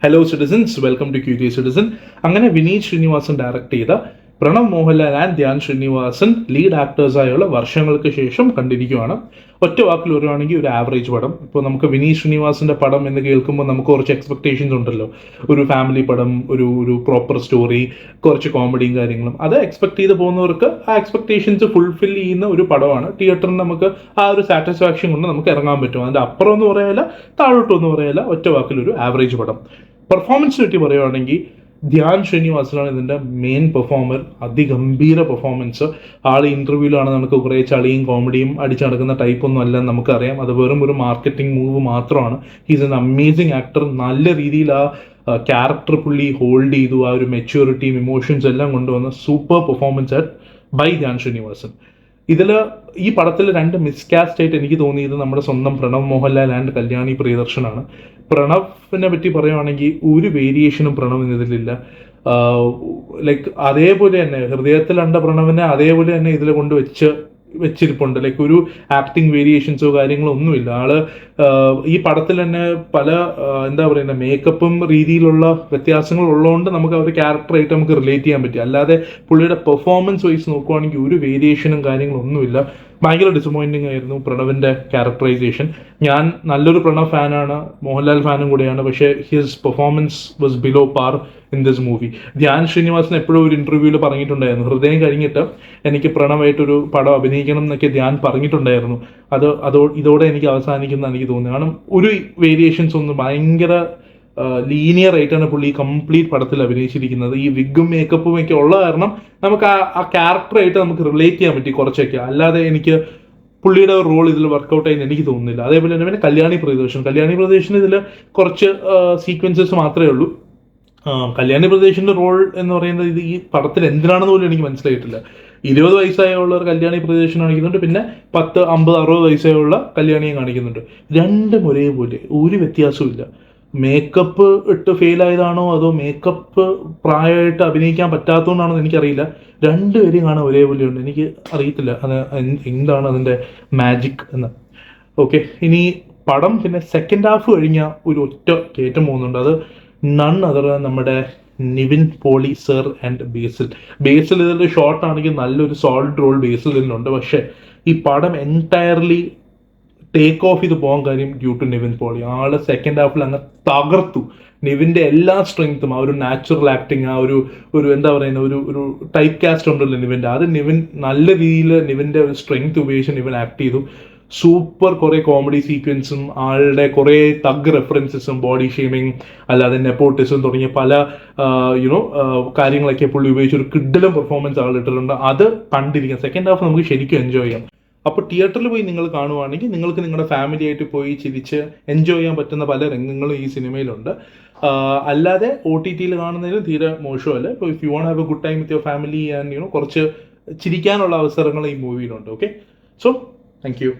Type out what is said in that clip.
Hello citizens, welcome to curious citizen. അങ്ങനെ Vineeth Sreenivasan direct ചെയ്ത Pranav Mohanlal and Dhyan Sreenivasan lead ആക്ടേഴ്സായുള്ള വർഷങ്ങൾക്ക് ശേഷം കണ്ടിരിക്കുകയാണ്. ഒറ്റ വാക്കിൽ പറയുവാണെങ്കിൽ ഒരു ആവറേജ് പടം. ഇപ്പോൾ നമുക്ക് വിനീത് ശ്രീനിവാസന്റെ പടം എന്ന് കേൾക്കുമ്പോൾ നമുക്ക് കുറച്ച് എക്സ്പെക്ടേഷൻസ് ഉണ്ടല്ലോ. ഒരു ഫാമിലി പടം, ഒരു പ്രോപ്പർ സ്റ്റോറി, കുറച്ച് കോമഡിയും കാര്യങ്ങളും. അത് എക്സ്പെക്ട് ചെയ്ത് പോകുന്നവർക്ക് ആ എക്സ്പെക്ടേഷൻസ് ഫുൾഫിൽ ചെയ്യുന്ന ഒരു പടമാണ്. തിയേറ്ററിൽ നമുക്ക് ആ ഒരു സാറ്റിസ്ഫാക്ഷൻ കൊണ്ട് നമുക്ക് ഇറങ്ങാൻ പറ്റും. അതിൻ്റെ അപ്പുറം എന്ന് പറയാല്ല, താഴോട്ടൊന്നും പറയാല്ല, ഒറ്റ വാക്കിൽ ഒരു ആവറേജ് പടം. പെർഫോമൻസ് പറ്റി പറയുവാണെങ്കിൽ ധ്യാൻ ശ്രീനിവാസനാണ് ഇതിൻ്റെ മെയിൻ പെർഫോമർ. അതിഗംഭീര പെർഫോമൻസ്. ആൾ ഇൻ്റർവ്യൂവിലാണ് നമുക്ക് കുറേ ചളിയും കോമഡിയും അടിച്ചു നടക്കുന്ന ടൈപ്പൊന്നും അല്ല നമുക്കറിയാം. അത് വെറും ഒരു മാർക്കറ്റിംഗ് മൂവ് മാത്രമാണ്. He's an amazing actor. നല്ല രീതിയിൽ ആ ക്യാരക്ടർ പുള്ളി ഹോൾഡ് ചെയ്തു. ആ ഒരു മെച്യൂരിറ്റിയും ഇമോഷൻസ് എല്ലാം കൊണ്ടുവന്ന super performance by Dhyan Sreenivasan. ഈ പടത്തിൽ രണ്ട് മിസ്കാസ്റ്റ് ആയിട്ട് എനിക്ക് തോന്നിയത് നമ്മുടെ സ്വന്തം പ്രണവ് മോഹൻലാൽ ആൻഡ് കല്യാണി പ്രിയദർശനാണ്. പ്രണവിനെ പറ്റി പറയുവാണെങ്കിൽ ഒരു വേരിയേഷനും പ്രണവിന് ഇതിലില്ല. ലൈക്ക് അതേപോലെ തന്നെ ഹൃദയത്തിലുണ്ട പ്രണവിനെ അതേപോലെ തന്നെ ഇതിൽ കൊണ്ട് വെച്ചിരിപ്പുണ്ട്. ലൈക്ക് ഒരു ആക്ടിങ് വേരിയേഷൻസോ കാര്യങ്ങളോ ഒന്നുമില്ല. ആള് ഈ പടത്തിൽ തന്നെ പല എന്താ പറയുക മേക്കപ്പും രീതിയിലുള്ള വ്യത്യാസങ്ങൾ ഉള്ളതുകൊണ്ട് നമുക്ക് ആ ഒരു ക്യാരക്ടറായിട്ട് നമുക്ക് റിലേറ്റ് ചെയ്യാൻ പറ്റും. അല്ലാതെ പുള്ളിയുടെ പെർഫോമൻസ് വൈസ് നോക്കുവാണെങ്കിൽ ഒരു വേരിയേഷനും കാര്യങ്ങളും ഒന്നുമില്ല. ഭയങ്കര ഡിസപ്പോയിൻറ്റിങ് ആയിരുന്നു പ്രണവിൻ്റെ ക്യാരക്ടറൈസേഷൻ. ഞാൻ നല്ലൊരു പ്രണവ് ഫാനാണ്, മോഹൻലാൽ ഫാനും കൂടെയാണ്. പക്ഷേ his performance was below par in this movie. Dhyan Sreenivasan എപ്പോഴും ഒരു ഇൻ്റർവ്യൂവിൽ പറഞ്ഞിട്ടുണ്ടായിരുന്നു, ഹൃദയം കഴിഞ്ഞിട്ട് എനിക്ക് പ്രണവായിട്ടൊരു പടം അഭിനയിക്കണം എന്നൊക്കെ ധ്യാൻ പറഞ്ഞിട്ടുണ്ടായിരുന്നു. ഇതോടെ എനിക്ക് അവസാനിക്കുന്ന എനിക്ക് തോന്നുന്നു. കാരണം ഒരു വേരിയേഷൻസ് ഒന്നും, ഭയങ്കര ലീനിയർ ആയിട്ടാണ് പുള്ളി കംപ്ലീറ്റ് പടത്തിൽ അഭിനയിച്ചിരിക്കുന്നത്. ഈ വിഗും മേക്കപ്പും ഒക്കെ ഉള്ള കാരണം നമുക്ക് ആ ക്യാരക്ടറായിട്ട് നമുക്ക് റിലേറ്റ് ചെയ്യാൻ പറ്റി കുറച്ചൊക്കെ. അല്ലാതെ എനിക്ക് പുള്ളിയുടെ റോൾ ഇതിൽ വർക്കൗട്ട് ആയെന്ന് എനിക്ക് തോന്നുന്നില്ല. അതേപോലെ തന്നെ പിന്നെ കല്യാണി പ്രിയദർശൻ ഇതിൽ കുറച്ച് സീക്വൻസസ് മാത്രമേ ഉള്ളൂ. കല്യാണി പ്രിയദർശൻ്റെ റോൾ എന്ന് പറയുന്നത് ഇത് ഈ പടത്തിൽ എന്തിനാണെന്ന് പോലും എനിക്ക് മനസ്സിലായിട്ടില്ല. 20 വയസ്സായുള്ള കല്യാണി പ്രിയദർശൻ കാണിക്കുന്നുണ്ട്, പിന്നെ 10, 50, 60 വയസ്സായുള്ള കല്യാണിയെ കാണിക്കുന്നുണ്ട്. രണ്ടും ഒരേപോലെ, ഒരു വ്യത്യാസവും. മേക്കപ്പ് ഇട്ട് ഫെയിൽ ആയതാണോ അതോ മേക്കപ്പ് പ്രായമായിട്ട് അഭിനയിക്കാൻ പറ്റാത്തതുകൊണ്ടാണോ എന്ന് എനിക്കറിയില്ല. രണ്ടുപേരും കാണാൻ ഒരേപോലെയുണ്ട്. എനിക്ക് അറിയത്തില്ല അത് എന്താണ് അതിൻ്റെ മാജിക് എന്ന്. ഓക്കെ, ഇനി പടം പിന്നെ സെക്കൻഡ് ഹാഫ് കഴിഞ്ഞ ഒരു ഒറ്റ കയറ്റം പോകുന്നുണ്ട്. അത് നൺ അതർ നമ്മുടെ നിവിൻ പോളി സർ ആൻഡ് ബേസിൽ ഇതിൻ്റെ ഷോർട്ട് ആണെങ്കിൽ നല്ലൊരു സോളിഡ് റോൾ ബേസിൽ ഇതിലുണ്ട്. പക്ഷേ ഈ പടം എൻറ്റയർലി ടേക്ക് ഓഫ് ചെയ്ത് പോകാൻ കാര്യം ഡ്യൂ ടു നിവിൻ പോളി. ആള് സെക്കൻഡ് ഹാഫിൽ അങ്ങ് തകർത്തു. നിവിൻ്റെ എല്ലാ സ്ട്രെങ്ത്തും, ആ ഒരു നാച്ചുറൽ ആക്ടിങ്, ആ ഒരു എന്താ പറയുന്ന ഒരു ടൈപ്പ് കാസ്റ്റ് ഉണ്ടല്ലോ നിവിൻ്റെ, അത് നിവിൻ നല്ല രീതിയിൽ നിവിൻ്റെ ഒരു സ്ട്രെങ്ത് ഉപയോഗിച്ച് നിവിൻ ആക്ട് ചെയ്തു. സൂപ്പർ കുറേ കോമഡി സീക്വൻസും ആളുടെ കുറേ തഗ് റെഫറൻസസും, ബോഡി ഷെയ്മിങ്, അല്ലാതെ നെപ്പോട്ടിസം തുടങ്ങിയ പല കാര്യങ്ങളൊക്കെ പുള്ളി ഉപയോഗിച്ച് ഒരു കിഡിലും പെർഫോമൻസ് ആൾ ഇട്ടിട്ടുണ്ട്. അത് കണ്ടിരിക്കാം. സെക്കൻഡ് ഹാഫ് നമുക്ക് ശരിക്കും എൻജോയ് ചെയ്യാം. അപ്പോൾ തിയേറ്ററിൽ പോയി നിങ്ങൾ കാണുവാണെങ്കിൽ നിങ്ങൾക്ക് നിങ്ങളുടെ ഫാമിലി ആയിട്ട് പോയി ചിരിച്ച് എൻജോയ് ചെയ്യാൻ പറ്റുന്ന പല രംഗങ്ങളും ഈ സിനിമയിലുണ്ട്. അല്ലാതെ OTT കാണുന്നതിന് തീരെ മോശമല്ല. ഇപ്പോൾ if you want have a good time with your family and കുറച്ച് ചിരിക്കാനുള്ള അവസരങ്ങൾ ഈ മൂവിയിലുണ്ട്. Okay, so thank U.